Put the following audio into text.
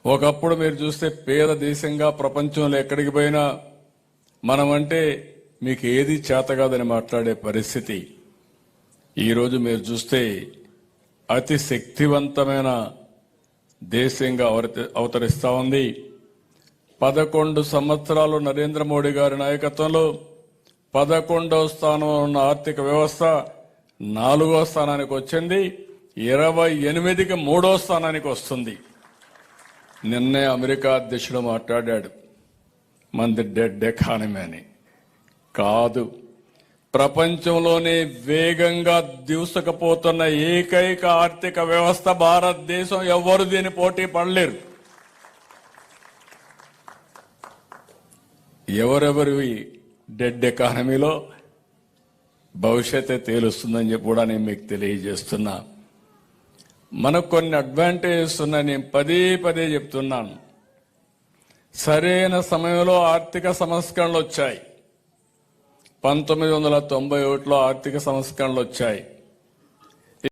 ఒకప్పుడు మీరు చూస్తే పేద దేశంగా ప్రపంచంలో ఎక్కడికి పోయినా మనమంటే మీకు ఏది చేత కాదని మాట్లాడే పరిస్థితి ఈరోజు మీరు చూస్తే అతి శక్తివంతమైన దేశంగా అవతరిస్తా ఉంది. 11 సంవత్సరాలు నరేంద్ర మోడీ గారి నాయకత్వంలో 11వ స్థానంలో ఉన్న ఆర్థిక వ్యవస్థ 4వ స్థానానికి వచ్చింది. 28కి 3వ స్థానానికి వస్తుంది. నిన్నే అమెరికా అధ్యక్షుడు మాట్లాడాడు, మంది డెడ్ ఎకానమీ అని. కాదు, ప్రపంచంలోనే వేగంగా దూసుకుపోతున్న ఏకైక ఆర్థిక వ్యవస్థ భారతదేశం. ఎవ్వరు దీని పోటీ పడలేరు. ఎవరెవరి డెడ్ ఎకానమీలో భవిష్యత్తే తేలుస్తుందని చెప్పి కూడా నేను మీకు తెలియజేస్తున్నా. మనకు కొన్ని అడ్వాంటేజెస్ ఉన్నాయి. నేను పదే చెప్తున్నాను. సరైన సమయంలో ఆర్థిక సంస్కరణలు వచ్చాయి. 1991లో ఆర్థిక సంస్కరణలు వచ్చాయి.